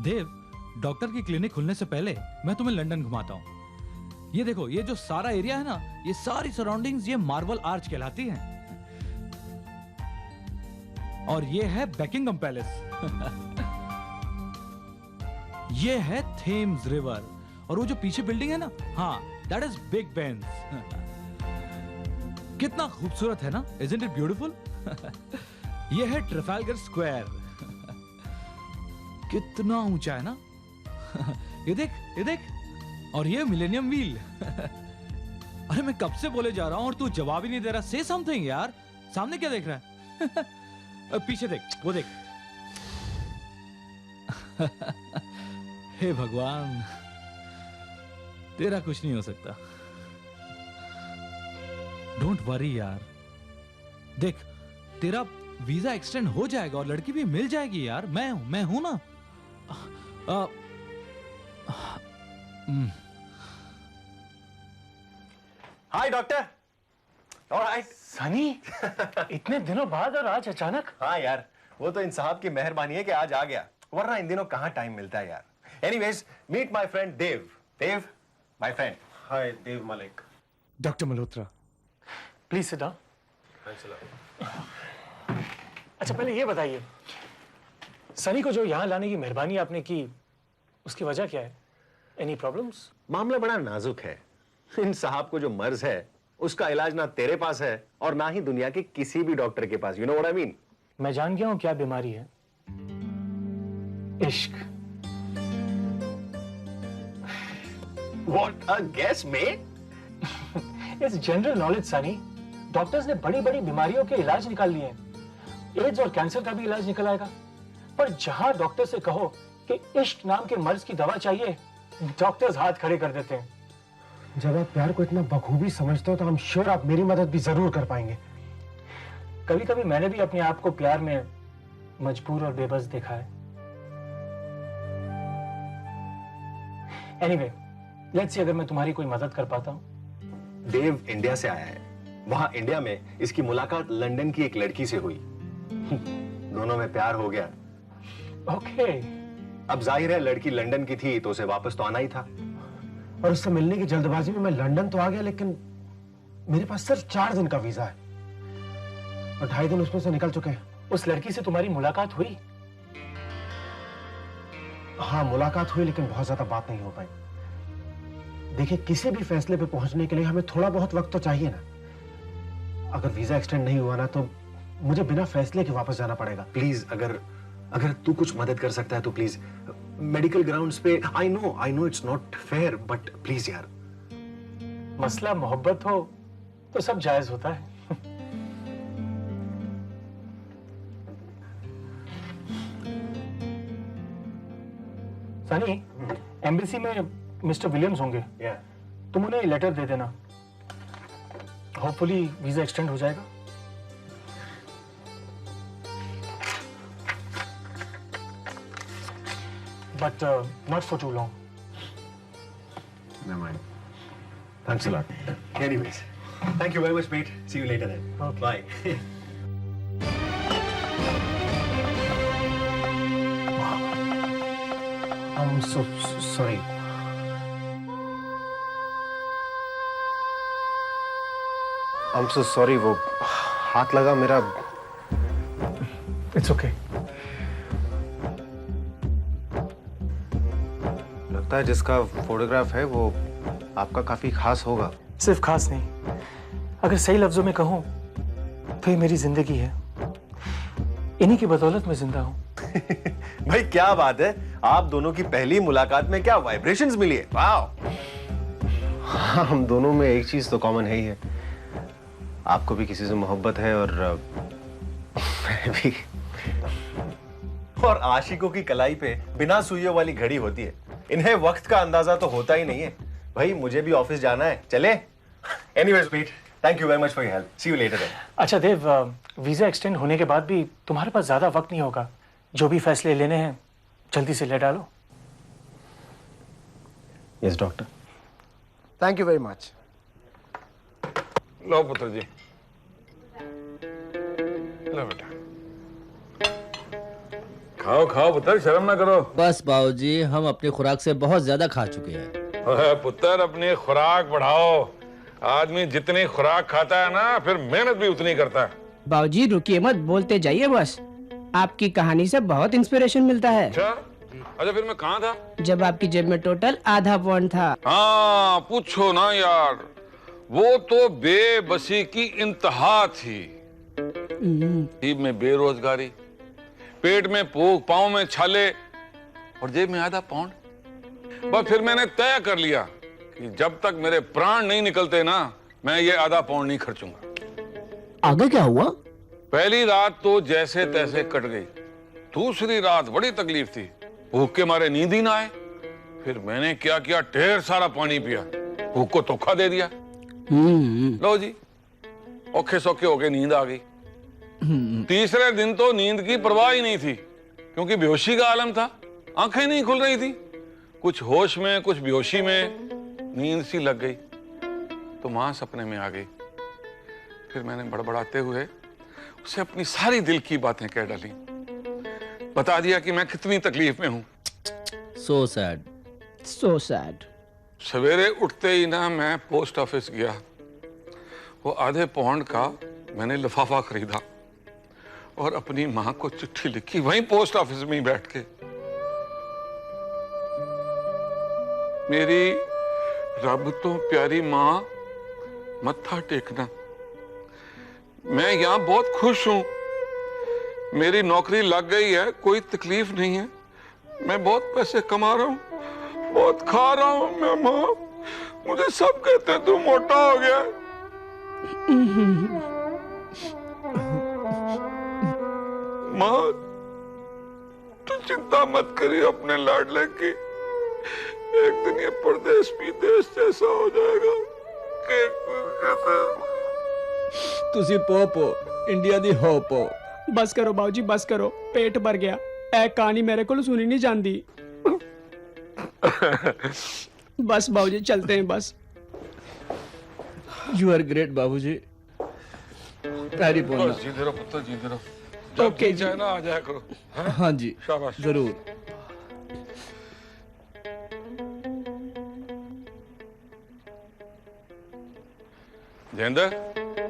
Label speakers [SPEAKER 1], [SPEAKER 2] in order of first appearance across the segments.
[SPEAKER 1] देव, doctor की clinic खुलने से पहले मैं तुम्हें लंदन घुमाता हूँ। ये देखो, ये जो सारा एरिया है ना, ये सारी सराउंडिंग्स ये मार्बल आर्च कहलाती हैं। और ये है बैकिंगम पैलेस। ये है थेम्स रिवर। और वो जो पीछे बिल्डिंग है ना, हाँ, दैट इज बिग बेन। कितना खूबसूरत है ना, इजंट इट ब्यूटीफुल? ये है ट्रफाल्गर स्क्वायर। कितना ऊंचा है ना। ये देख, ये देख। और ये मिलेनियम व्हील। अरे मैं कब से बोले जा रहा हूं और तू जवाब ही नहीं दे रहा। से समथिंग यार। सामने क्या देख रहा है? पीछे देख, वो देख। हे भगवान, तेरा कुछ नहीं हो सकता। डोंट वरी यार। देख, तेरा वीजा एक्सटेंड हो जाएगा और लड़की भी मिल जाएगी यार। मैं हूं ना।
[SPEAKER 2] हाय डॉक्टर। ऑलराइट।
[SPEAKER 3] सनी, इतने दिनों बाद और आज अचानक?
[SPEAKER 2] हाँ यार, वो तो इन साहब की मेहरबानी है कि आज आ गया, वरना इन दिनों कहाँ टाइम मिलता है यार। Anyways, meet my friend Dev. Dev, my friend.
[SPEAKER 4] Hi, Dev Malik.
[SPEAKER 3] Doctor Malhotra, please sit down. अच्छा, पहले ये बताइए, सनी को जो यहाँ लाने की मेहरबानी आपने की, उसकी वजह क्या है? Any problems?
[SPEAKER 2] मामला बड़ा नाजुक है। इन साहब को जो मर्ज है उसका इलाज ना तेरे पास है और ना ही दुनिया के किसी भी डॉक्टर के पास। You know what I mean?
[SPEAKER 3] मैं जान गया हूं क्या बीमारी है। इश्क।
[SPEAKER 2] What a guess, mate?
[SPEAKER 3] It's general knowledge Sunny. Doctors ने बड़ी बड़ी बीमारियों के इलाज निकाल लिए हैं। एड्स और कैंसर का भी इलाज निकल आएगा। पर जहां डॉक्टर से कहो कि इश्क नाम के मर्ज की दवा चाहिए, डॉक्टर्स हाथ खड़े कर देते हैं।
[SPEAKER 4] जब आप प्यार को इतना बखूबी समझते हो तो I'm sure आप मेरी मदद भी जरूर कर पाएंगे।
[SPEAKER 3] कभी कभी मैंने भी अपने आप को प्यार में मजबूर और बेबस देखा है। एनीवे, लेट्स सी अगर मैं तुम्हारी कोई मदद कर पाता हूं।
[SPEAKER 2] देव इंडिया से आया है। वहां इंडिया में इसकी मुलाकात लंदन की एक लड़की से हुई। दोनों में प्यार हो गया।
[SPEAKER 3] ओके।
[SPEAKER 2] अब जाहिर है लड़की लंदन की थी तो उसे वापस तो आना ही था।
[SPEAKER 4] और उससे मिलने की जल्दबाजी में मैं लंदन तो आ गया, लेकिन मेरे पास सिर्फ 4 दिन का वीजा है और 2.5 दिन उसमें से निकल चुके हैं।
[SPEAKER 3] उस लड़की से तुम्हारी मुलाकात हुई?
[SPEAKER 4] हाँ, मुलाकात हुई, लेकिन बहुत ज्यादा बात नहीं हो पाई। देखिए, किसी भी फैसले पे पहुंचने के लिए हमें थोड़ा बहुत वक्त तो चाहिए ना। अगर वीजा एक्सटेंड नहीं हुआ ना तो मुझे बिना फैसले के वापस जाना पड़ेगा।
[SPEAKER 2] प्लीज, अगर तू कुछ मदद कर सकता है तो प्लीज। मेडिकल ग्राउंड्स पे I know it's not fair, but please यार।
[SPEAKER 3] मसला मोहब्बत हो तो सब जायज होता है। सनी, एम्बेसी में मिस्टर विलियम्स होंगे। तुम उन्हें लेटर दे देना। होपफुली वीजा एक्सटेंड हो जाएगा। But not for too long.
[SPEAKER 2] Never mind. Thanks a lot. Anyways, thank you very much, mate. See you later then.
[SPEAKER 3] Okay.
[SPEAKER 2] Bye.
[SPEAKER 4] I'm so sorry. I'm so sorry, वो हाथ लगा मेरा।
[SPEAKER 3] It's okay.
[SPEAKER 4] लगता है जिसका photograph है वो आपका काफी खास होगा।
[SPEAKER 3] सिर्फ खास नहीं, अगर सही लफ्जों में कहूं तो ये मेरी जिंदगी है। इन्हीं की बदौलत मैं जिंदा हूं।
[SPEAKER 2] भाई क्या बात है, आप दोनों की पहली मुलाकात में क्या वाइब्रेशंस मिली है। वाओ।
[SPEAKER 4] हाँ, हम दोनों में एक चीज तो कॉमन है ही है। आपको भी किसी से मोहब्बत है और मैं भी।
[SPEAKER 2] और आशिकों की कलाई पे बिना सुइयों वाली घड़ी होती है। इन्हें वक्त का अंदाजा तो होता ही नहीं है। भाई मुझे भी ऑफिस जाना है, चले? Anyways meet, thank you very much for your help. See you later then.
[SPEAKER 3] अच्छा देव, वीजा एक्सटेंड होने के बाद भी तुम्हारे पास ज्यादा वक्त नहीं होगा। जो भी फैसले लेने हैं जल्दी से ले डालो।
[SPEAKER 4] Yes doctor. Thank you very much.
[SPEAKER 5] लो पुत्र जी, लो बेटा, खाओ खाओ पुत्र, शर्म ना करो।
[SPEAKER 6] बस बाबूजी, हम अपनी खुराक से बहुत ज्यादा खा चुके हैं।
[SPEAKER 5] ओए पुत्र, अपनी खुराक बढ़ाओ। आदमी जितनी खुराक खाता है ना, फिर मेहनत भी उतनी करता है।
[SPEAKER 7] बाबूजी रुकिए मत, बोलते जाइए बस। आपकी कहानी से बहुत इंस्पिरेशन मिलता है।
[SPEAKER 5] अच्छा फिर मैं कहाँ था?
[SPEAKER 7] जब आपकी जेब में टोटल आधा पॉइंट था।
[SPEAKER 5] हाँ पूछो ना यार, वो तो बेबसी की इंतहा थी। जेब में बेरोजगारी, पेट में भूख, पाँव में छाले और जेब में आधा पाउंड। बस फिर मैंने तय कर लिया कि जब तक मेरे प्राण नहीं निकलते ना, मैं ये आधा पाउंड नहीं खर्चूंगा।
[SPEAKER 7] आगे क्या हुआ?
[SPEAKER 5] पहली रात तो जैसे तैसे कट गई। दूसरी रात बड़ी तकलीफ थी, भूख के मारे नींद ही ना आए। फिर मैंने क्या किया, ढेर सारा पानी पिया, भूख को धोखा दे दिया। लो जी, औखे सौखे होके नींद आ गई। तीसरे दिन तो नींद की परवाह ही नहीं थी, क्योंकि बेहोशी का आलम था, आंखें नहीं खुल रही थी। कुछ होश में कुछ बेहोशी में नींद सी लग गई तो मां सपने में आ गई। फिर मैंने बड़बड़ाते हुए उसे अपनी सारी दिल की बातें कह डाली, बता दिया कि मैं कितनी तकलीफ में हूं।
[SPEAKER 6] So sad,
[SPEAKER 7] so sad.
[SPEAKER 5] सवेरे उठते ही ना मैं पोस्ट ऑफिस गया। वो आधे पाउंड का मैंने लिफाफा खरीदा और अपनी मां को चिट्ठी लिखी, वहीं पोस्ट ऑफिस में ही बैठ के। मेरी रब तो प्यारी मां, मत्था टेकना। मैं यहां बहुत खुश हूं, मेरी नौकरी लग गई है, कोई तकलीफ नहीं है, मैं बहुत पैसे कमा रहा हूं, बहुत खा रहा हूं मैं। मां, मुझे सब कहते हैं तू मोटा हो गया। मां, तू चिंता मत करिए अपने लाडले की, एक दिन ये परदेश विदेश जैसा हो जाएगा।
[SPEAKER 6] तुसी पोपो इंडिया दी होपो।
[SPEAKER 7] बस करो बाबूजी, बस करो, पेट भर गया। ए कहानी मेरे को सुनी नहीं जाती। बस बाबूजी चलते हैं बस।
[SPEAKER 6] यू आर ग्रेट बाबूजी, तारी बोलना।
[SPEAKER 5] बस जीते रहो पुत्र, जीते रहो। जब
[SPEAKER 7] ओके
[SPEAKER 5] जी चाहे ना आ जाया करो।
[SPEAKER 6] हाँ जी
[SPEAKER 5] शाबाश।
[SPEAKER 6] जरूर।
[SPEAKER 5] जयेंद्र,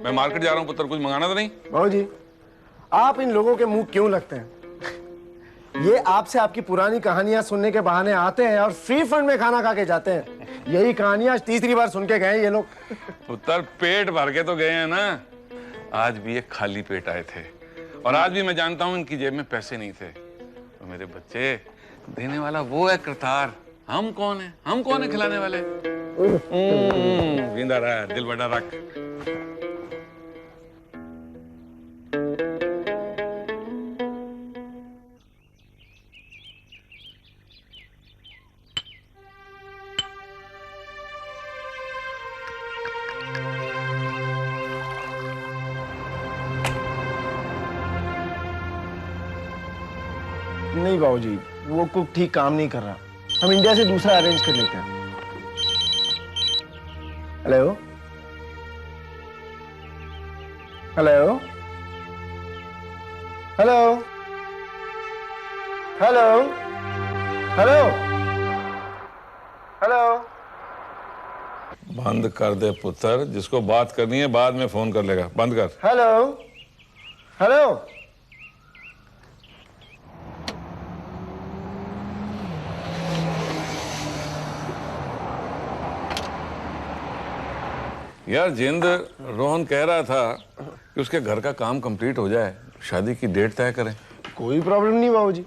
[SPEAKER 5] मैं मार्केट जा रहा हूँ पुत्र, कुछ मंगाना तो नहीं?
[SPEAKER 4] बाबूजी, आप इन लोगों के मुंह क्यों लगते हैं? ये आपसे आपकी पुरानी कहानियां सुनने के बहाने आते हैं और फ्री फंड में खाना खा के जाते हैं। यही कहानियां आज तीसरी बार सुन के गए ये लोग।
[SPEAKER 5] पुत्र, पेट भर के तो गए हैं ना, आज भी ये खाली पेट आए थे। और आज भी मैं जानता हूँ इनकी जेब में पैसे नहीं थे। तो मेरे बच्चे, देने वाला वो है करतार, हम कौन है? हम कौन है खिलाने वाले? जिंदा रहा, दिल बड़ा रख।
[SPEAKER 4] नहीं बाबूजी, वो कुक ठीक काम नहीं कर रहा, हम इंडिया से दूसरा अरेंज कर लेते हैं। Hello hello hello hello hello hello.
[SPEAKER 5] बंद कर दे पुत्र, जिसको बात करनी है बाद में फोन कर लेगा, बंद कर।
[SPEAKER 4] Hello hello.
[SPEAKER 5] यार जिंद, रोहन कह रहा था कि उसके घर का काम कंप्लीट हो जाए, शादी की डेट तय करें।
[SPEAKER 4] कोई प्रॉब्लम नहीं बाबूजी,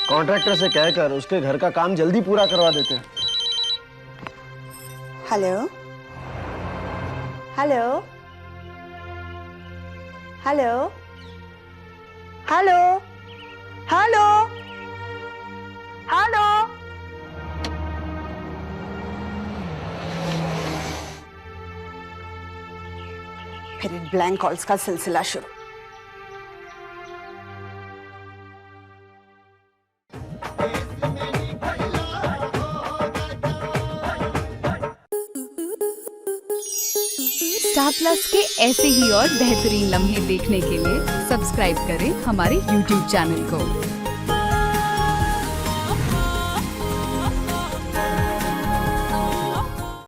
[SPEAKER 4] कॉन्ट्रैक्टर से कहकर उसके घर का काम जल्दी पूरा करवा देते हैं।
[SPEAKER 8] Hello hello hello hello hello hello. फिर इन ब्लैंक कॉल्स का सिलसिला शुरू।
[SPEAKER 9] स्टार प्लस के ऐसे ही और बेहतरीन लम्हे देखने के लिए सब्सक्राइब करें हमारे YouTube चैनल को।